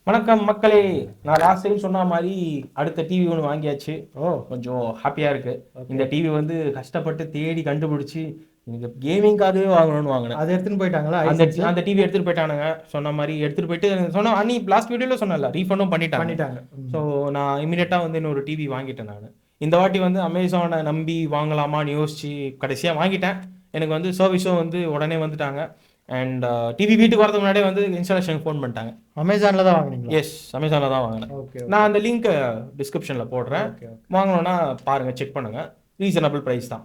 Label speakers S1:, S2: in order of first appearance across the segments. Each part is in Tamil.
S1: வணக்கம் மக்களே. நான் லாஸ்ட் டைம் சொன்ன மாதிரி அடுத்த டிவி ஒன்று வாங்கியாச்சு. கொஞ்சம் ஹாப்பியாக இருக்கு. இந்த டிவி வந்து கஷ்டப்பட்டு தேடி கண்டுபிடிச்சி இந்த கேமிங்காகவே வாங்கணும்னு வாங்கினேன்.
S2: அதை எடுத்துன்னு போயிட்டாங்களா?
S1: அந்த டிவி எடுத்துட்டு போயிட்டானுங்க. சொன்ன மாதிரி எடுத்துட்டு போயிட்டு சொன்ன அன்னி லாஸ்ட் வீடியோவில் சொன்னல ரீஃபண்டும் பண்ணிட்டாங்க. ஸோ நான் இமீடியட்டாக வந்து இன்னொரு டிவி வாங்கிட்டேன். நான் இந்த வாட்டி வந்து அமேசானை நம்பி வாங்கலாமான்னு யோசிச்சு கடைசியாக வாங்கிட்டேன். எனக்கு வந்து சர்வீஸும் வந்து உடனே வந்துட்டாங்க. அண்ட் டிவி வீட்டுக்கு வரதுக்கு முன்னாடியே வந்து இன்ஸ்டாலேஷன் ஃபோன் பண்ணிட்டாங்க.
S2: அமேசானில் தான் வாங்கினீங்க?
S1: எஸ், அமேசானில் தான் வாங்கினேன். நான் அந்த லிங்க்கை டிஸ்கிரிப்ஷனில் போடுறேன். வாங்கணும்னா பாருங்கள், செக் பண்ணுங்கள். ரீசனபிள் ப்ரைஸ் தான்.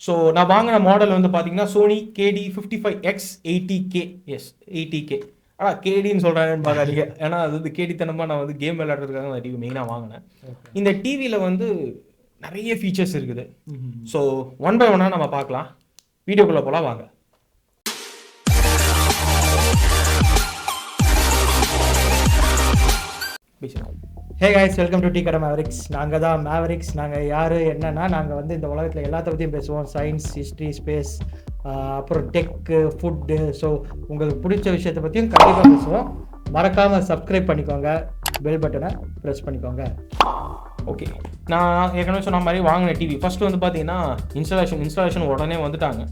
S1: ஸோ நான் வாங்கின மாடல் வந்து பார்த்தீங்கன்னா சோனி கேடி 55X 80K. S, 80K. ஆனால் கேடின்னு சொல்கிறேன்னு பார்க்காதீங்க. ஏன்னா அது வந்து கேடித்தனமாக நான் வந்து கேம் விளையாடுறதுக்காக அந்த டிவி மெயினாக வாங்கினேன். இந்த டிவியில் வந்து நிறைய ஃபீச்சர்ஸ் இருக்குது. ஸோ ஒன் பை ஒன்னாக நம்ம பார்க்கலாம். வீடியோக்குள்ளே போகலாம் வாங்க.
S2: Hey guys, welcome to tea கடை மேவரிக்ஸ். நாங்கள் தான் மேவரிக்ஸ். நாங்கள் யார் என்னன்னா, நாங்கள் வந்து இந்த உலகத்தில் எல்லாத்த பற்றியும் பேசுவோம். சயின்ஸ், ஹிஸ்ட்ரி, ஸ்பேஸ், அப்புறம் டெக்கு, ஃபுட்டு. ஸோ உங்களுக்கு பிடிச்ச விஷயத்தை பற்றியும் கண்டிப்பாக பேசுவோம். மறக்காமல் சப்ஸ்கிரைப் பண்ணிக்கோங்க, பெல் பட்டனை ப்ரெஸ் பண்ணிக்கோங்க.
S1: ஓகே, நான் ஏற்கனவே சொன்ன மாதிரி வாங்கின டிவி ஃபர்ஸ்ட் வந்து பார்த்தீங்கன்னா இன்ஸ்டாலேஷன் உடனே வந்துட்டாங்க.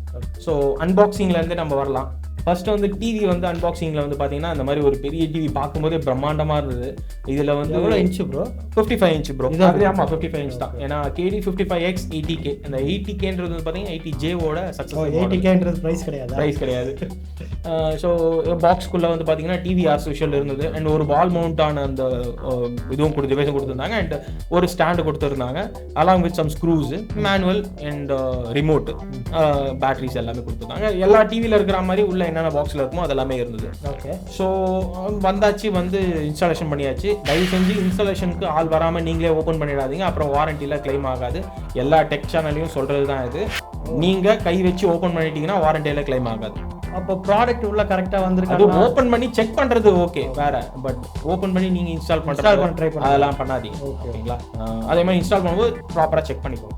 S1: ஸோ அன்பாக்சிங்லேருந்து நம்ம வரலாம். ஃபர்ஸ்ட் வந்து டிவி வந்து அன்பாக்சிங்கில் வந்து பார்த்தீங்கன்னா அந்த மாதிரி ஒரு பெரிய டிவி பார்க்கும்போதே பிரம்மாண்டமாக இருந்தது. இதில் வந்து
S2: எவ்வளோ இன்ச்சு ப்ரோ?
S1: 55 inch bro. அது ஆமாம், 55 இன்ச் தான். ஏன்னா கேடி 55X 80K. அந்த 80Kன்றது வந்து பார்த்தீங்கன்னா 80Jவோட சக்ஸஸ்.
S2: 80Kன்றது ப்ரைஸ் கிடையாது.
S1: ஸோ பாக்ஸ்குள்ளே வந்து பார்த்தீங்கன்னா டிவி ஆஸ் யூஷுவல் இருந்தது. அண்ட் ஒரு வால் மவுண்டான அந்த இதுவும் டிவைஸும் கொடுத்துருந்தாங்க. அண்ட் ஒரு ஸ்டாண்டு கொடுத்துருந்தாங்க. Along with some screws, manual and remote, batteries எல்லாமே கொடுத்துருந்தாங்க. எல்லா டிவியில் இருக்கிற மாதிரி உள்ள என்னென்ன பாக்ஸில் இருக்குமோ அதெல்லாமே இருந்தது.
S2: ஓகே,
S1: ஸோ வந்தாச்சு, வந்து இன்ஸ்டாலேஷன் பண்ணியாச்சு. தயவு செஞ்சு இன்ஸ்டாலேஷனுக்கு ஆள் வராமல் நீங்களே ஓப்பன் பண்ணிடாதீங்க, அப்புறம் வாரண்டியில் கிளைம் ஆகாது. எல்லா டெக் சேனல்லையும் சொல்கிறது தான் இது. நீங்கள் கை வச்சு ஓப்பன் பண்ணிட்டீங்கன்னா வாரண்டியில் கிளைம் ஆகாது.
S2: அப்போ ப்ராடக்ட் உள்ள கரெக்டாக வந்துருக்கு.
S1: அது ஓப்பன் பண்ணி செக் பண்ணுறது ஓகே வேற, பட் ஓப்பன் பண்ணி நீங்கள் இன்ஸ்டால் பண்ணுறது அதெல்லாம் பண்ணாதீங்க. ஓகேங்களா? அதே மாதிரி இன்ஸ்டால் பண்ணும்போது ப்ராப்பராக செக் பண்ணிக்கோங்க.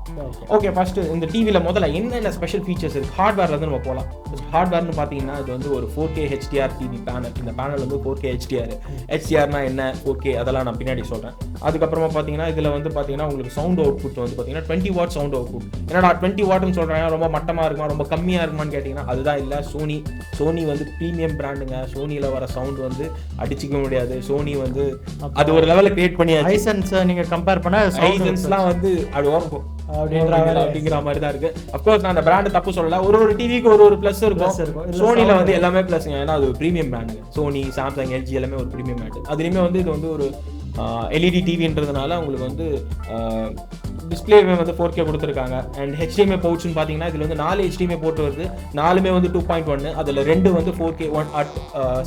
S1: ஓகே, ஃபர்ஸ்ட் இந்த டிவியில் முதல்ல என்னென்ன ஸ்பெஷல் ஃபீச்சர்ஸ் இருக்குது ஹார்ட்வேர்ல இருந்து நம்ம போகலாம். ஹார்ட்வேர்னு பார்த்தீங்கன்னா இது வந்து ஒரு 4K HDR டிவி பேனல். இந்த பேனல் வந்து 4K HDRனா என்ன, 4K அதெல்லாம் நான் பின்னாடி சொல்கிறேன். அதுக்கப்புறமா பார்த்தீங்கன்னா இதில் வந்து பார்த்தீங்கன்னா உங்களுக்கு சவுண்ட் அவுட்புட் வந்து பார்த்தீங்கன்னா 20 வாட் சவுண்ட் அவுட்புட். என்னடா 20 வாட்னு சொல்கிறாங்க, ரொம்ப மட்டமாக இருக்குமா, ரொம்ப கம்மியாக இருக்குமான்னு கேட்டிங்கன்னா அதுதான் இல்லை. சோனி வந்து ப்ரீமியம் பிராண்டுங்க. சோனியில் வர சவுண்ட் வந்து அடிச்சிக்க முடியாது. சோனி வந்து அது ஒரு லெவலில் கிரியேட் பண்ணி
S2: ஹைசன்ஸ் நீங்கள் கம்பேர் பண்ண
S1: ஹைசன்ஸ்லாம் வந்து அது ஓரப்போம் அப்படிங்கிற மாதிரி தான் இருக்கு. அப்கோர்ஸ் நான் அந்த பிராண்ட் தப்பு சொல்லல. ஒரு டிவிக்கு ஒரு பிளஸ் இருக்கும். சோனில வந்து எல்லாமே பிளஸ்ங்க. ஏன்னா அது ப்ரீமியம் பிராண்டுங்க. சோனி, சாம்சங், எல்ஜி எல்லாமே ஒரு ப்ரீமியம் பிராண்ட். அதுலேயுமே வந்து இது வந்து ஒரு எல்இடி டிவின்றதுனால உங்களுக்கு வந்து டிஸ்பிளேவே வந்து 4K கொடுத்துருக்காங்க. அண்ட் HDMI பவுட்ஸ்னு பார்த்தீங்கன்னா இதில் வந்து 4 HDMI போட்டு வருது. 4மே வந்து 2.1. அதில் 2 வந்து 4K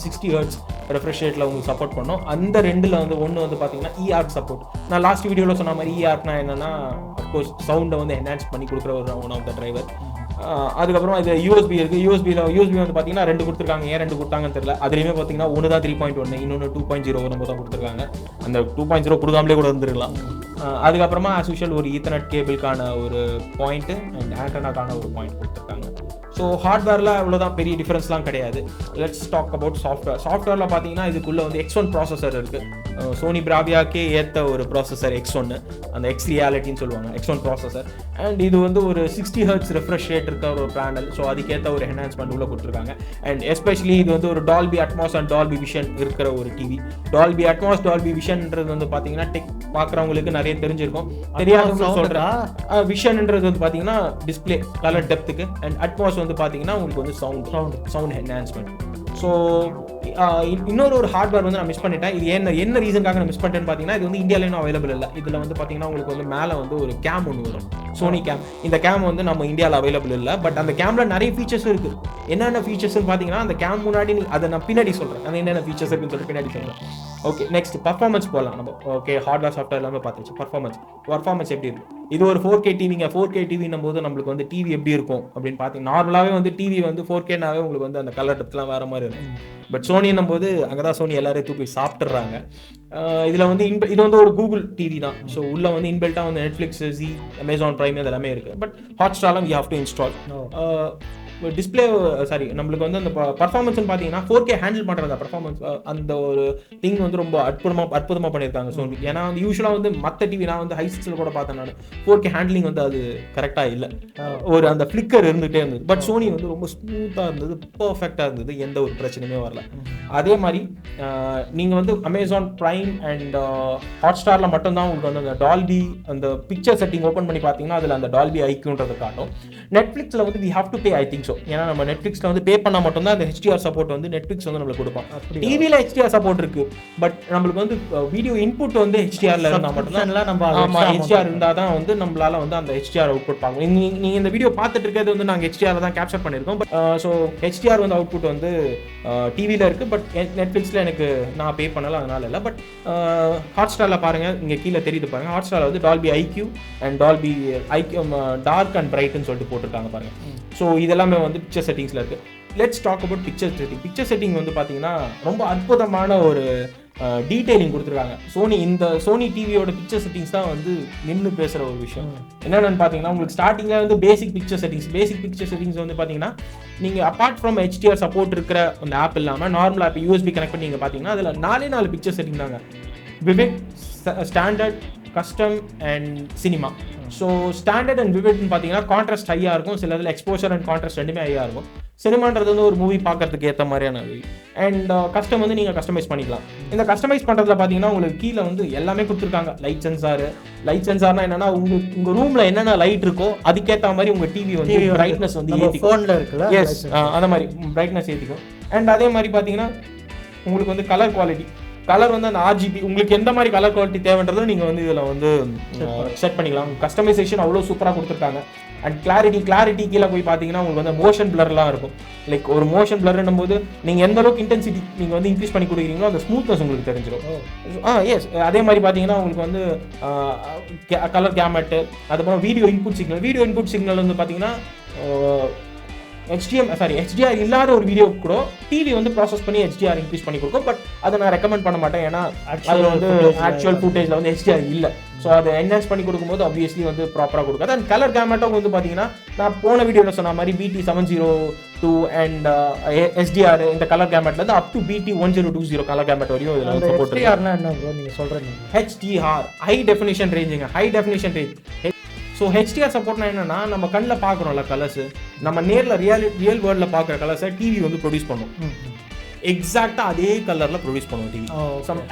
S1: 60 Hz ரெஃப்ரெஷ் ரேட்டில் உங்களுக்கு சப்போர்ட் பண்ணோம். அந்த 2ல் வந்து ஒன்று வந்து பார்த்தீங்கன்னா EARC சப்போர்ட். நான் லாஸ்ட் வீடியோவில் சொன்ன மாதிரி EARCனா என்னன்னா அப்கோர்ஸ் சவுண்டை வந்து என்ஹான்ஸ் பண்ணி கொடுக்குற ஒரு ஒன் ஆஃப் த டிரைவர். அதுக்கப்புறமா இது USB இருக்குது. யூஎஸ்பி வந்து பார்த்தீங்கன்னா 2 கொடுத்துருக்காங்க. ஏன் 2 கொடுத்தாங்கன்னு தெரியல. அதுலேயுமே பார்த்தீங்கன்னா ஒன்று தான் 3.1, இன்னொன்று 2.0 நம்ம தான் கொடுத்துருக்காங்க. அந்த 2.0 கொடுக்காமலே கூட வந்துருக்கலாம். அதுக்கப்புறமா ஆஸ் யூஷுவல் ஒரு ஈத்தர்நெட் கேபிளுக்கான ஒரு பாயிண்ட்டு அண்ட் ஆண்டனாக்கான ஒரு பாயிண்ட் கொடுத்துருக்காங்க. ஸோ ஹார்ட்வேரில் அவ்வளோதான், பெரிய டிஃபரன்ஸ்லாம் கிடையாது. லெட்ஸ் டாக் அபவுட் சாஃப்ட்வேரில் பார்த்தீங்கன்னா இதுக்குள்ளே வந்து X1 ப்ராசஸர் இருக்குது. சோனி பிராவியாக்கே ஏற்ற ஒரு ப்ராசஸர் X1, அந்த X ரியாலிட்டின்னு சொல்லுவாங்க, X1 ப்ராசஸர். அண்ட் இது வந்து ஒரு 60 Hz ரெஃப்ரெஷ் ரேட் இருக்க ஒரு பேனல். ஸோ அதுக்கேற்ற ஒரு என்ஹான்ஸ்மெண்ட் உள்ள கொடுத்துருக்காங்க. அண்ட் எஸ்பெஷலி இது வந்து ஒரு Dolby Atmos and Dolby vision இருக்கிற ஒரு டிவி. டால்பி அட்மாஸ், டால்பி விஷன்ன்றது வந்து பார்த்தீங்கன்னா டெக் பார்க்குறவங்களுக்கு நிறைய தெரிஞ்சிருக்கும். தெரியாதவங்க சொல்கிறேன். விஷன்ன்றது வந்து பார்த்தீங்கன்னா டிஸ்பிளே கலர் டெப்த்துக்கு, அண்ட் அட்மாஸ் வந்து பார்த்தீங்கன்னா உங்களுக்கு வந்து சவுண்ட் என்ஹான்ஸ்மெண்ட். ஸோ இன்னொரு ஹார்ட்வேர் வந்து நான் மிஸ் பண்ணிட்டேன். இது என்ன ரீசனுக்காக நான் மிஸ் பண்ணிட்டேன்னு பார்த்தீங்கன்னா இது வந்து இந்தியாவிலும் அவைலபிள் இல்லை. இதில் வந்து பார்த்தீங்கன்னா உங்களுக்கு வந்து மேலே வந்து ஒரு கேம் ஒன்று வரும், சோனி கேம். இந்த கேம் வந்து நம்ம இந்தியாவில் அவைலபிள் இல்லை. பட் அந்த கேமில் நிறைய ஃபீச்சர்ஸ் இருக்குது. என்னென்ன ஃபீச்சர்ஸ்னு பார்த்தீங்கன்னா அந்த கேம் முன்னாடி அதை நான் பின்னாடி சொல்கிறேன். அந்த என்னென்ன ஃபீச்சர்ஸ் இருக்குன்னு சொல்லிட்டு பின்னாடி சொல்கிறேன். ஓகே, நெக்ஸ்ட் பர்ஃபார்மன்ஸ் போகலாம் நம்ம. ஓகே, ஹார்ட்வேர் சாஃப்ட்வேர் எல்லாமே பார்த்துச்சு. பர்ஃபார்மன்ஸ் எப்படி இருக்கும்? இது ஒரு 4K டிவிங்க. 4K டிவின்னும் போது நம்மளுக்கு வந்து டிவி எப்படி இருக்கும் அப்படின்னு பார்த்தீங்கன்னா நார்மலாகவே வந்து டிவி வந்து 4Kனாவே உங்களுக்கு வந்து அந்த கலர் டெப்த்லாம் வேறு மாதிரி இருக்கும். பட் சோனின்னும் போது அங்கே தான் சோனி எல்லாரையும் தூக்கி சாப்பிட்றாங்க. இதில் வந்து இது வந்து ஒரு கூகுள் டிவி தான். ஸோ உள்ளே வந்து இன்பில்ட்டாக வந்து நெட்ஃப்ளிக்ஸ், ஜி, அமேசான் பிரைம் இதெல்லாமே இருக்குது. பட் ஹாட் ஸ்டார்லாம் you have to install. Display sorry நம்மளுக்கு வந்து அந்த பர்ஃபார்மன்ஸ் பார்த்தீங்கன்னா 4K ஹேண்டில் பண்ணுற பர்ஃபார்மன்ஸ் அந்த ஒரு திங் வந்து ரொம்ப அற்புதமாக பண்ணியிருக்காங்க சோனி. ஏன்னா வந்து யூஸ்வலாக வந்து மற்ற டிவி நான் வந்து ஹை6 கூட பார்த்தேன் நான் 4K ஹேண்ட்லிங் வந்து அது கரெக்டாக இல்லை, ஒரு அந்த ஃபிளிக்கர் இருந்துகிட்டே இருந்தது. பட் சோனி வந்து ரொம்ப ஸ்மூத்தாக இருந்தது, பர்ஃபெக்டாக இருந்தது, எந்த ஒரு பிரச்சனையுமே வரல. அதே மாதிரி நீங்கள் வந்து அமேசான் பிரைம் அண்ட் ஹாட்ஸ்டார்ல மட்டும்தான் உங்களுக்கு வந்து அந்த டால்பி அந்த பிக்சர் செட்டிங் ஓப்பன் பண்ணி பார்த்தீங்கன்னா அதில் அந்த டால்பி ஐக்யூன்றது காட்டும். நெட்ஃப்ளிக்ஸில் வந்து we have to pay, I think so. ஏன்னா நம்ம நெட்ஃப்ளிக்ஸில் வந்து பே பண்ணால் மட்டும்தான் அந்த ஹெச்டிஆர் சப்போர்ட் வந்து நெட்ஃப்ளிக்ஸ் வந்து நம்மளுக்கு கொடுப்போம். டிவியில் ஹெச்டிஆர் சப்போர்ட் இருக்கு, பட் நம்மளுக்கு வந்து வீடியோ இன்புட் வந்து ஹெச்டிஆர்ல இருந்தால் மட்டும்தான் நம்ம ஹெச்டிஆர் இருந்தால் தான் வந்து நம்மளால வந்து அந்த ஹெச்டிஆர் அவுட்புட் பார்க்கணும். நீங்கள் இந்த வீடியோ பார்த்துட்டு இருக்கிறது வந்து நாங்கள் ஹெச்டிஆர் தான் கேப்சர் பண்ணியிருக்கோம். பட் ஸோ ஹெச்டிஆர் வந்து அவுட்புட் வந்து டிவியில் இருக்கு, பட் நெட்ஃப்ளிக்ஸில் எனக்கு நான் பே பண்ணல, அதனால இல்லை. பட் ஹாட்ஸ்டாரில் பாருங்க, இங்கே கீழே தெரியுது பாருங்க, ஹாட்ஸ்டாரில் வந்து Dolby IQ and Dolby IQ dark and பிரைட்னு சொல்லிட்டு போட்டிருக்காங்க பாருங்க. ஸோ இதெல்லாமே வந்து பிக்சர் செட்டிங்ஸில் இருக்கு. Let's talk about picture setting. Picture setting வந்து பார்த்தீங்கன்னா ரொம்ப அற்புதமான ஒரு டீடைலிங் கொடுத்துருக்காங்க. சோனி டிவியோட பிக்சர் செட்டிங்ஸ் தான் வந்து நின்று பேசுகிற ஒரு விஷயம். என்னென்னு பார்த்தீங்கன்னா உங்களுக்கு ஸ்டார்டிங்கில் வந்து பேசிக் பிக்சர் செட்டிங்ஸ் வந்து பார்த்தீங்கன்னா நீங்கள் அப்பார்ட் ஃப்ரம் ஹெச்டிஆர் சப்போர்ட் இருக்கிற அந்த ஆப் இல்லாமல் நார்மல் ஆப் யூஎஸ்பி கனெக்ட் பண்ணி நீங்கள் பார்த்தீங்கன்னா அதில் 4 பிக்சர் செட்டிங் தாங்க. Vivid, standard, custom and cinema. So standard and விவிட்னு பார்த்தீங்கன்னா கான்ட்ராஸ்ட் ஹையாக இருக்கும், சில இதில் எக்ஸ்போஷர் அண்ட் கான்ட்ராஸ்ட் ரெண்டுமே ஹையாக இருக்கும். சினிமான்றது வந்து ஒரு மூவி பார்க்கறதுக்கு ஏற்ற மாதிரியான மூவி. அண்ட் கஸ்டம் வந்து நீங்கள் கஸ்டமைஸ் பண்ணிக்கலாம். இந்த கஸ்டமைஸ் பண்ணுறதுல பார்த்தீங்கன்னா உங்களுக்கு கீழே வந்து எல்லாமே கொடுத்துருக்காங்க. லைட் சென்சார்னா என்னன்னா உங்கள் ரூமில் என்னென்ன லைட் இருக்கோ அதுக்கேற்ற மாதிரி உங்கள் டிவி வந்து பிரைட்னஸ் வந்து
S2: ஃபோனில் இருக்குல்ல,
S1: எஸ் அந்த மாதிரி பிரைட்னஸ் ஏற்றிக்கும். அண்ட் அதே மாதிரி பார்த்தீங்கன்னா உங்களுக்கு வந்து கலர் குவாலிட்டி வந்து அந்த RGB உங்களுக்கு எந்த மாதிரி கலர் குவாலிட்டி தேவைன்றதும் நீங்கள் வந்து இதில் வந்து செட் பண்ணிக்கலாம். கஸ்டமைசேஷன் அவ்வளோ சூப்பராக கொடுத்துருக்காங்க. அண்ட் கிளாரிட்டி கீழே போய் பார்த்தீங்கன்னா உங்களுக்கு வந்து மோஷன் பிளர்லாம் இருக்கும். லைக் ஒரு மோஷன் பிளர்னும் போது நீங்கள் எந்த அளவுக்கு இன்டென்சிட்டி நீங்கள் வந்து இன்க்ரீஸ் பண்ணி கொடுக்குறீங்களோ அந்த ஸ்மூத்னஸ் உங்களுக்கு தெரிஞ்சிடும். எஸ் அதே மாதிரி பார்த்தீங்கன்னா உங்களுக்கு வந்து கலர் கேமெட்டு, அதுக்கப்புறம் வீடியோ இன்புட் சிக்னல் வந்து பார்த்தீங்கன்னா HDR இல்லாத ஒரு வீடியோ கூட டிவி வந்து ப்ராசஸ் பண்ணி HDR இன்க்ரீஸ் பண்ணி கொடுக்கும். பட் அதை நான் ரெக்கமெண்ட் பண்ண மாட்டேன், ஏன்னா அதில் வந்து ஆக்சுவல் ஃபுட்டேஜில் வந்து HDR இல்லை. ஸோ அதை என்ஹான்ஸ் பண்ணி கொடுக்கும்போது ஆப்வியஸ்லி வந்து ப்ராப்பராக கொடுக்காது. அண்ட் கலர் கேமெட்டும் வந்து பார்த்தீங்கன்னா நான் போன வீடியோவில் சொன்ன மாதிரி BT702 அண்ட் HDR இந்த கலர் கேமெட்லேருந்து up to BT1020 colour gamut வரையும் இதில் வந்து சப்போர்ட் இருக்கு. நீங்கள் சொல்கிறீங்க HDR high definition range. So HDR சப்போர்ட்னா என்னன்னா நம்ம கண்ணில் பார்க்குறோம்ல கலர்ஸ், நம்ம நேரில் ரியல் வேர்ல்டில் பார்க்குற கலர்ஸை டிவி வந்து ப்ரொடியூஸ் பண்ணும். எக்ஸாக்டாக அதே கலரில் ப்ரொடியூஸ் பண்ணும் TV.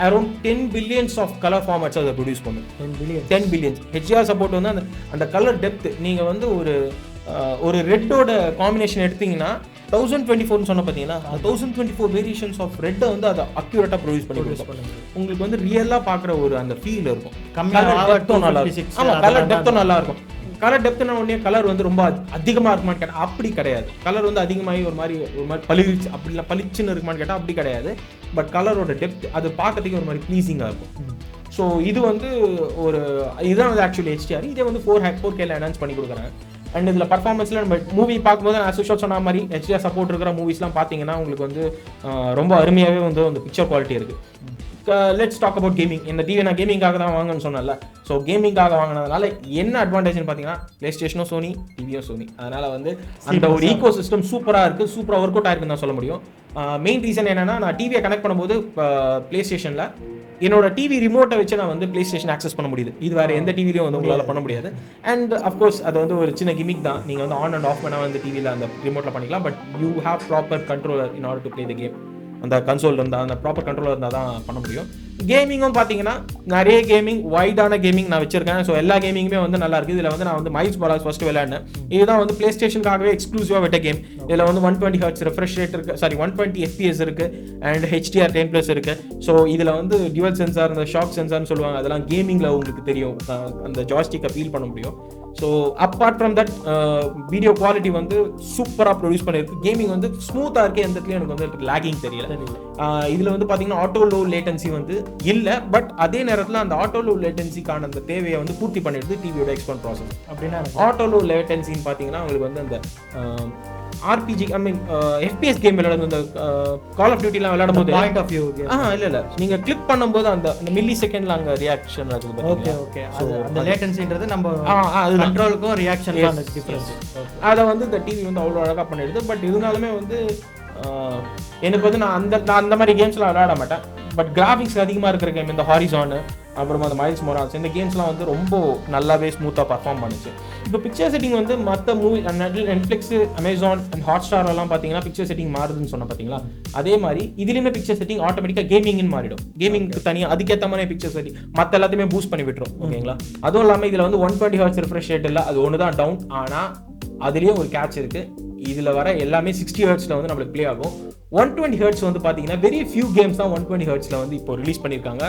S1: Around 10 billions of colour formats அதை ப்ரொடியூஸ் பண்ணும். 10 பில்லியன்ஸ். ஹெச்டிஆர் சப்போர்ட் வந்து அந்த கலர் டெப்த் நீங்கள் வந்து ஒரு ரெட்டோட காம்பினேஷன் எடுத்தீங்கன்னா 1024 சொன்ன பார்த்தீங்கன்னா 1024 வேரியேஷன்ஸ் ஆஃப் ரெட்டை வந்து அதை அக்யூரேட்டாக ப்ரொடியூஸ் பண்ணி கொடுக்கும். உங்களுக்கு வந்து ரியலாக பார்க்குற ஒரு அந்த ஃபீல் இருக்கும். கலர் டெப்த்தும் நல்லா இருக்கும். ஆமாம், கலர் டெப்த்தும் நல்லா இருக்கும். கலர் டெப்த்னா உடனே கலர் வந்து ரொம்ப அதிகமாக இருக்குமான்னு கேட்டால் அப்படி கிடையாது. கலர் வந்து அதிகமாகி ஒரு மாதிரி பளிச்சு அப்படிலாம் பளிச்சுன்னு இருக்குமான்னு கேட்டால் அப்படி கிடையாது. பட் கலரோட டெப்த் அது பார்க்கறதுக்கு ஒரு மாதிரி ப்ளீஸிங்காக இருக்கும். ஸோ இது வந்து இதுதான் வந்து ஆக்சுவலி HDR. இதே வந்து 4K என்ஹான்ஸ் பண்ணி கொடுக்குறாங்க. அண்ட் இதில் பர்ஃபார்மன்ஸில் நம்ம மூவி பார்க்கும்போது நான் அசோஷியல் சொன்ன மாதிரி HDR சப்போர்ட் இருக்கிற மூவிஸ்லாம் பார்த்தீங்கன்னா உங்களுக்கு வந்து ரொம்ப அருமையாகவே வந்து அந்த பிக்சர் குவாலிட்டி இருக்குது. Let's talk about gaming. இந்த டிவி நான் கேமிங்காக தான் வாங்கன்னு சொன்னேன்ல. ஸோ கேமிங்காக வாங்கினதுனால என்ன அட்வான்டேஜ்னு பார்த்தீங்கன்னா பிளே ஸ்டேஷனும் சோனி, டிவியும் சோனி. அதனால் வந்து அந்த ஒரு ஈகோ சிஸ்டம் சூப்பராக இருக்குது, சூப்பராக ஒர்க் அவுட் ஆயிருக்குன்னு தான் சொல்ல முடியும். மெயின் ரீசன் என்னன்னா நான் டிவியை கனெக்ட் பண்ணும்போது பிளே ஸ்டேஷனில் என்னோட டிவி ரிமோட்டை வச்சு நான் வந்து பிளே ஸ்டேஷன் ஆக்சஸ் பண்ண முடியுது. இது வேறு எந்த டிவிலையும் வந்து உங்களால் பண்ண முடியாது. அண்ட் அஃப்கோர்ஸ் அது வந்து ஒரு சின்ன கிமிக் தான். நீங்கள் வந்து ஆன் அண்ட் ஆஃப் பண்ணால் வந்து டிவியில் அந்த ரிமோட்டில் பண்ணிக்கலாம். But you have proper controller in order to play the game. அந்த கன்சோல் இருந்தால் அந்த ப்ராப்பர் கண்ட்ரோலர் இருந்தால் தான் பண்ண முடியும். கேமிங்கும் பார்த்தீங்கன்னா நிறைய கேமிங் வைடான கேமிங் நான் வச்சிருக்கேன். ஸோ எல்லா கேமிங்குமே வந்து நல்லா இருக்குது. இதில் வந்து நான் வந்து மைல்ஸ் மொரால்ஸ் ஃபர்ஸ்ட் விளையாடினேன். இதுதான் வந்து பிளே ஸ்டேஷனுக்காகவே எக்ஸ்க்ளூசிவாக விட்ட கேம். இதில் வந்து 120 Hz ரெஃப்ரெஷ் ரேட் இருக்குது, 120 FPS இருக்குது அண்ட் HDR 10+ இருக்குது. ஸோ இதில் வந்து டியூவல் சென்சார், அந்த ஷாக் சென்சார்னு சொல்லுவாங்க, அதெல்லாம் கேமிங்கில் உங்களுக்கு தெரியும், அந்த ஜாய்ஸ்டிக்கை ஃபீல் பண்ண முடியும். So apart from that video quality வந்து சூப்பராக ப்ரொடியூஸ் பண்ணியிருக்கு. கேமிங் வந்து ஸ்மூத்தாக இருக்குது, எந்த இடத்துலையும் எனக்கு வந்து லேகிங் தெரியல. இதில் வந்து பார்த்தீங்கன்னா ஆட்டோ லோ லேட்டன்சி வந்து இல்லை. பட் அதே நேரத்தில் அந்த ஆட்டோ லோ லேட்டன்சிக்கான அந்த தேவையை வந்து பூர்த்தி பண்ணிடுது டிவியோட எக்ஸ்பெண்ட் ப்ராசஸ். அப்படின்னா ஆட்டோ லோ லேட்டன்சின்னு பார்த்தீங்கன்னா உங்களுக்கு வந்து அந்த ஆர்பிஜி ஐ மீன் எஃபிஎஸ் கேம் விளையாடும் இந்த கால் ஆஃப் டியூட்டிலாம் விளையாடும் போது
S2: பாயிண்ட் ஆஃப் வியூ
S1: இல்ல நீங்க கிளிக் பண்ணும்போது அந்த மில்லி செகண்ட்ல அங்க ரியாக்ஷன் இருக்குது.
S2: ஓகே ஓகே, அந்த லேட்டன்சின்றது நம்ம கண்ட்ரோலுக்கும் ரியாக்ஷனுக்கும் டிஃபரன்ஸ்.
S1: அதை வந்து இந்த டிவி வந்து அவ்வளோ அழகாக பண்ணிடுது. பட் இருந்தாலுமே வந்து எனக்கு வந்து நான் அந்த மாதிரி கேம்ஸ்லாம் விளையாட மாட்டேன். பட் கிராஃபிக்ஸ் அதிகமாக இருக்கிற கேம் இந்த ஹாரிசான், அப்புறமா அந்த மைல்ஸ் மொரால்ஸ், இந்த கேம்ஸ்லாம் வந்து ரொம்ப நல்லாவே ஸ்மூத்தாக பர்ஃபார்ம் பண்ணுச்சு. இப்போ பிக்சர் செட்டிங் வந்து மற்ற movie Netflix, Amazon and Hotstar எல்லாம் பார்த்தீங்கன்னா பிக்சர் செட்டிங் மாறுதுன்னு சொன்ன பார்த்தீங்களா, அதே மாதிரி இதுலேயுமே பிக்சர் செட்டிங் ஆட்டோமேட்டிக்காக கேமிங்னு மாறிடும். கேமிங்க்கு தனியாக அதுக்கேற்ற மாதிரி பிக்சர் செட்டிங் மற்ற எல்லாத்தையுமே பூஸ்ட் பண்ணி விட்டுரும். ஓகேங்களா? அதுவும் இல்லாமல் இதில் வந்து 120 Hz ரிஃப்ரெஷ் ரேட் இல்லை, அது ஒன்று தான் டவுன். ஆனால் அதுலேயும் ஒரு கேட்ச் இருக்குது. இதில் வர எல்லாமே 60 Hz வந்து நம்மளுக்கு ப்ளே ஆகும். 120 Hz வந்து பார்த்தீங்கன்னா வெரி ஃபியூ கேம்ஸ் தான் 120 Hz வந்து இப்போ ரிலீஸ் பண்ணியிருக்காங்க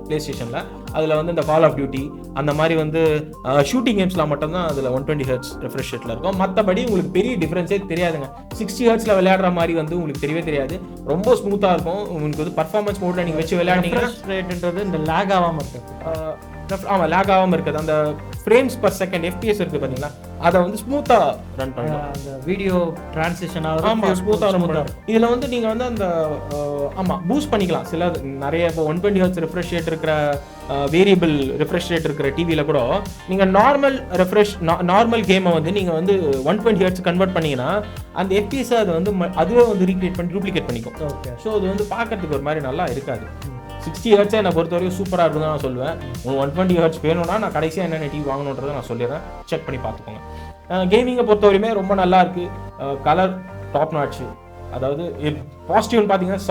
S1: ப்ளே ஸ்டேஷனில். அதில் வந்து இந்த கால் ஆஃப் டியூட்டி அந்த மாதிரி வந்து ஷூட்டிங் கேம்ஸ்லாம் மட்டும்தான் அதில் 120 Hz ரெஃப்ரெஷ் ரேட்டில் இருக்கும். மற்றபடி உங்களுக்கு பெரிய டிஃப்ரென்ஸே தெரியாதுங்க. 60 Hz விளையாடுற மாதிரி வந்து உங்களுக்கு தெரியவே தெரியாது. ரொம்ப ஸ்மூத்தாக இருக்கும். உங்களுக்கு வந்து பர்ஃபார்மன்ஸ் மோடில் நீங்கள் வச்சு விளையாடிங்கன்னா
S2: ரேட்ன்றது இந்த லேக் ஆகாமல் இருக்குது.
S1: ஆமாம், லேக் ஆகாமல் இருக்குது. அந்த ஃப்ரேம்ஸ் பர் செகண்ட் FPS இருக்குது பார்த்தீங்களா, அதை வந்து ஸ்மூத்தாக ரன் பண்ணலாம்.
S2: அந்த வீடியோ டிரான்சிஷன்
S1: ஆமாம் ஸ்மூத்தாக ரன் பண்ணலாம். இதில் வந்து நீங்கள் வந்து அந்த பூஸ்ட் பண்ணிக்கலாம். சில நிறைய இப்போ 120 Hz ரிஃப்ரெஷ் ரேட் இருக்கிற வேரியபிள் ரிஃப்ரெஷ் ரேட் இருக்கிற டிவியில் கூட நீங்கள் நார்மல் கேமை வந்து நீங்கள் வந்து 120 Hz கன்வெர்ட் பண்ணிங்கன்னா அந்த FPS அது வந்து அதுவே வந்து ரீக்ரியேட் பண்ணி டூப்ளிகேட் பண்ணிக்கும்.
S2: ஓகே,
S1: ஸோ அது வந்து பார்க்கறதுக்கு ஒரு மாதிரி நல்லா இருக்காது. 60 Hz என்னை பொறுத்த வரைக்கும் சூப்பராக இருக்குன்னு நான் சொல்லுவேன். 120 Hz வேணும்னா நான் கடைசியாக என்னென்ன டிவி வாங்கணுன்றதை நான் சொல்லிடுறேன். செக் பண்ணி பார்த்துக்கோங்க. கேமிங்கை பொறுத்த வரையுமே ரொம்ப நல்லா இருக்கு. Colour top notch. அதாவது பாசிட்டிவ்னு பார்த்தீங்கன்னா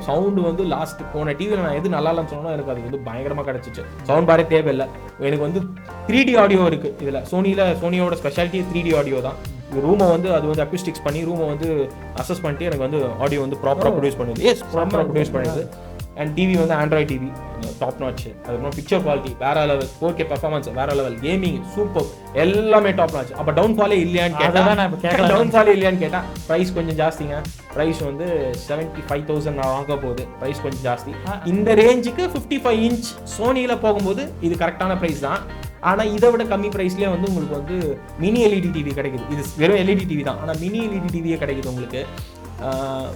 S1: சவுண்டு வந்து லாஸ்ட் போன டிவியில் நான் எது நல்லா இல்லைன்னு சொன்னோம், எனக்கு அது வந்து பயங்கரமாக கிடச்சிச்சு. சவுண்ட் பாரே தேவையில்லை. எனக்கு வந்து 3D ஆடியோ இருக்குது இதில். சோனியோட ஸ்பெஷாலிட்டி 3D ஆடியோ தான். ரூமை வந்து அது வந்து அக்யூஸ்டிக்ஸ் பண்ணி ரூமை வந்து அசஸ் பண்ணிட்டு எனக்கு வந்து ஆடியோ வந்து ப்ராப்பராக ப்ரொடியூஸ் பண்ணுது. ப்ராப்பராக ப்ரொடியூஸ் பண்ணுது. அண்ட் டிவி வந்து ஆண்ட்ராய்ட் டிவி, டாப் நாட்ச். அதுக்கப்புறம் பிக்சர் குவாலிட்டி வேற லெவல், 4K பர்ஃபார்மன்ஸ் வேற லெவல், கேமிங் சூப்பர், எல்லாமே டாப் நாட்ச். அப்போ டவுன்ஃபாலே இல்லையான்னு கேட்டா ப்ரைஸ் கொஞ்சம் ஜாஸ்திங்க. ப்ரைஸ் வந்து 75,000 நான் வாங்க போகுது. ப்ரைஸ் கொஞ்சம் ஜாஸ்தி. இந்த ரேஞ்சுக்கு 55 இன்ச் சோனியில் போகும்போது இது கரெக்டான ப்ரைஸ் தான். ஆனால் இதை விட கம்மி ப்ரைஸ்லேயே வந்து உங்களுக்கு வந்து மினி எல்இடி டிவி கிடைக்குது. இது வெறும் எல்இடி டிவி தான், ஆனால் மினி எல்இடி டிவியே கிடைக்குது உங்களுக்கு.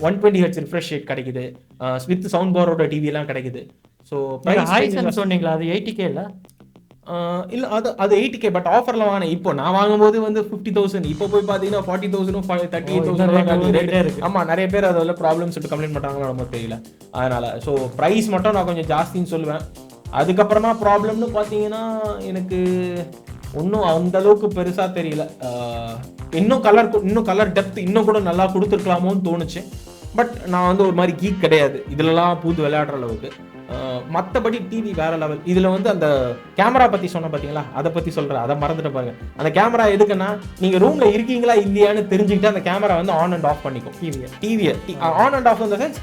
S1: 120 Hz ரிஃப்ரெஷ் ரேட் கிடைக்குது. வித் சவுண்ட் பாரோட டிவிலாம் கிடைக்குது. ஸோ
S2: ப்ரைஸ் சொன்னீங்களா, அது 80K இல்லை?
S1: இல்லை, அது 80K. பட் ஆஃபரில் வாங்கினேன். இப்போ நான் வாங்கும்போது வந்து 50,000. இப்போ போய் பார்த்தீங்கன்னா 40,000 38,000. ஆமாம், நிறைய பேர் அதில் ப்ராப்ளம்ஸ் சொல்லிட்டு கம்ப்ளைண்ட் பண்ணுறாங்களோ நம்ம தெரியல. அதனால் ஸோ ப்ரைஸ் மட்டும் நான் கொஞ்சம் ஜாஸ்தின்னு சொல்லுவேன். அதுக்கப்புறமா ப்ராப்ளம்னு பார்த்தீங்கன்னா எனக்கு ஒன்றும் அந்த அளவுக்கு பெருசாக தெரியல. இன்னும் கலர் டெப்த் இன்னும் கூட நல்லா கொடுத்துருக்கலாமோன்னு தோணுச்சு. பட் நான் வந்து ஒரு மாதிரி கீக் கிடையாது இதுலலாம் பூந்து விளையாடுற அளவுக்கு. மற்றபடி டிவி வேற லெவல். இதில் வந்து அந்த கேமரா பற்றி சொன்ன பார்த்தீங்களா, அதை பற்றி சொல்கிறேன், அதை மறந்துட்டு பாருங்க. அந்த கேமரா எதுக்குன்னா நீங்கள் ரூமில் இருக்கீங்களா இல்லையான்னு தெரிஞ்சுக்கிட்டு அந்த கேமரா வந்து ஆன் அண்ட் ஆஃப் பண்ணிக்கும். டிவியை ஆன் அண்ட் ஆஃப் இந்த சென்ஸ்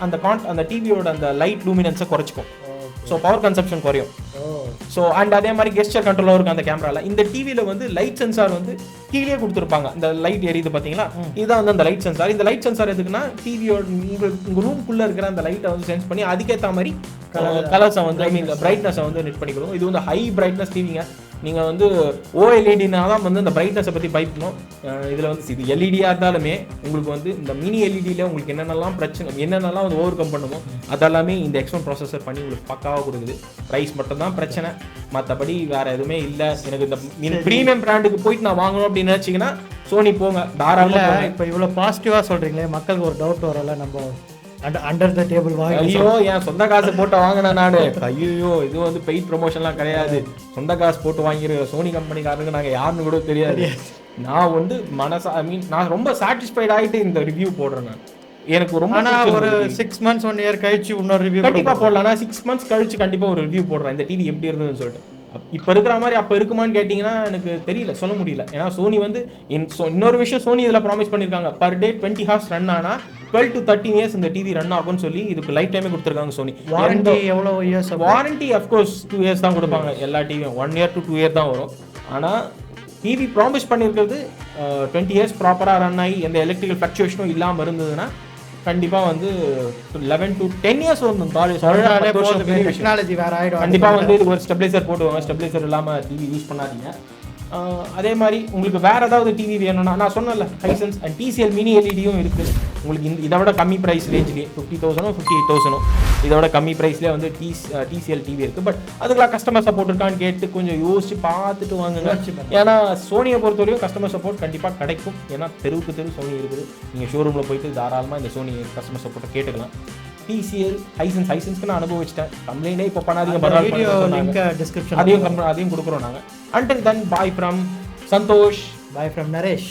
S1: அந்த டிவியோட அந்த லைட் லூமினன்ஸை குறைச்சிக்கும். ஸோ பவர் கன்சப்ஷன் குறையும். ஸோ அண்ட் அதே மாதிரி கெஸ்டர் கண்ட்ரோலும் இருக்கும் அந்த கேமராவில். இந்த டிவியில் வந்து லைட் சென்சார் வந்து கீழே கொடுத்துருப்பாங்க. இந்த லைட் எரியுது பார்த்தீங்களா, இதுதான் வந்து அந்த லைட் சென்சார். இந்த லைட் சென்சார் எதுக்குன்னா டிவியோட உங்கள் ரூம்குள்ளே இருக்கிற அந்த லைட்டை வந்து சென்ஸ் பண்ணி அதுக்கேற்ற மாதிரி கலர்ஸை வந்து ஐ மீன் பிரைட்னஸை வந்து நெட் பண்ணி கொடுக்கும். இது வந்து ஹை பிரைட்னஸ் டிவிங்க. நீங்கள் வந்து ஓஎல்இடினா தான் வந்து அந்த பிரைட்னஸை பற்றி பயப்படணும். இதில் வந்து இது எல்இடியாக இருந்தாலுமே உங்களுக்கு வந்து இந்த மினி எல்இடியில் உங்களுக்கு என்னென்னலாம் பிரச்சனை என்னென்னலாம் வந்து ஓவர் கம் பண்ணுமோ அதெல்லாமே இந்த எக்ஸ்டர்னல் ப்ராசஸர் பண்ணி உங்களுக்கு பக்காவாக கொடுக்குது. ப்ரைஸ் மட்டும் தான் பிரச்சனை, மற்றபடி வேறு எதுவுமே இல்லை. எனக்கு இந்த ப்ரீமியம் பிராண்டுக்கு போயிட்டு நான் வாங்கணும் அப்படின்னு நினச்சிங்கன்னா சோனி போங்க தாராளமாக.
S2: இப்போ இவ்வளோ பாசிட்டிவாக சொல்கிறீங்களே, மக்களுக்கு ஒரு டவுட் வரல, நம்ம அண்டர் த டேபிள் வாங்கி.
S1: ஐயோ, என் சொந்த காசு போட்டு வாங்கினேன் நானு. ஐயோ, இது வந்து பெய்ட் ப்ரொமோஷன்லாம் கிடையாது. சொந்த காசு போட்டு வாங்கிருக்க சோனி கம்பெனிக்காரங்க நாங்கள் யாருன்னு கூட தெரியாது. நான் வந்து நான் ரொம்ப சாட்டிஸ்ஃபைட் ஆகிட்டு இந்த ரிவ்யூ போடுறேன். நான் எனக்கு ரொம்ப
S2: ஒரு 6 months 1 year கழிச்சு இன்னொரு ரிவ்யூ
S1: கண்டிப்பாக போடலாம். நான் 6 months கழிச்சு கண்டிப்பாக ஒரு ரிவ்யூ போடுறேன் இந்த டிவி எப்படி இருந்ததுன்னு சொல்லிட்டு. இப்போ இருக்கிற மாதிரி அப்போ இருக்குமான்னு கேட்டிங்கன்னா எனக்கு தெரியல, சொல்ல முடியல. ஏன்னா சோனி வந்து இன்னொரு விஷயம் சோனி இதில் ப்ராமிஸ் பண்ணியிருக்காங்க, பர் டே 20 hours ரன் ஆனால் 12 to 13 years இந்த டிவி ரன் ஆகும்னு சொல்லி இதுக்கு லைஃப் டைமே கொடுத்துருக்காங்க சோனி.
S2: வாரண்டி எவ்வளோ இயர்ஸ்?
S1: வாரண்டி அஃப்கோர்ஸ் 2 years தான் கொடுப்பாங்க எல்லா டிவியும். 1 year to 2 year தான் வரும். ஆனால் டிவி ப்ராமிஸ் பண்ணியிருக்கிறது 20 years ப்ராப்பராக ரன் ஆகி எந்த எலக்ட்ரிக்கல் ஃப்ளக்சுவேஷனும் இல்லாமல் இருந்ததுன்னா கண்டிப்பாக வந்து 11 to 10 years வந்து
S2: டெக்னாலஜி வேற ஆகிடும்.
S1: கண்டிப்பாக வந்து இது ஒரு ஸ்டெபிலைசர் போட்டுவாங்க. ஸ்டெபிலைசர் இல்லாமல் டிவி யூஸ் பண்ணாதீங்க. அதே மாதிரி உங்களுக்கு வேற ஏதாவது டிவி வேணும்னா நான் சொன்னல ஹைசன்ஸ் அண்ட் டிசிஎல் மினி எல்இடியும் இருக்குது உங்களுக்கு இதை விட கம்மி ப்ரைஸ் ரேஞ்சிலே 50,000 58,000 இதை விட கம்மி ப்ரைஸ்லேயே வந்து டிசிஎல் டிவி இருக்குது. பட் அதுக்கெல்லாம் கஸ்டமர் சப்போர்ட் இருக்கான்னு கேட்டு கொஞ்சம் யோசிச்சு பார்த்துட்டு வாங்குங்க. ஏன்னா சோனியை பொறுத்தவரையும் கஸ்டமர் சப்போர்ட் கண்டிப்பாக கிடைக்கும். ஏன்னா தெருவுக்கு தெரு சோனி இருக்குது. நீங்கள் ஷோரூமில் போயிட்டு தாராளமாக இந்த சோனி கஸ்டமர் சப்போர்ட்டை கேட்டுக்கலாம். டிசிஎல் ஹைசன்ஸ்க்கு நான் அனுபவிச்சிட்டேன். கம்ப்ளைண்டே இப்போ பண்ணாதீங்க, அதையும் கொடுக்குறோம் நாங்கள். Until then, bye from Santosh.
S2: Bye from Naresh.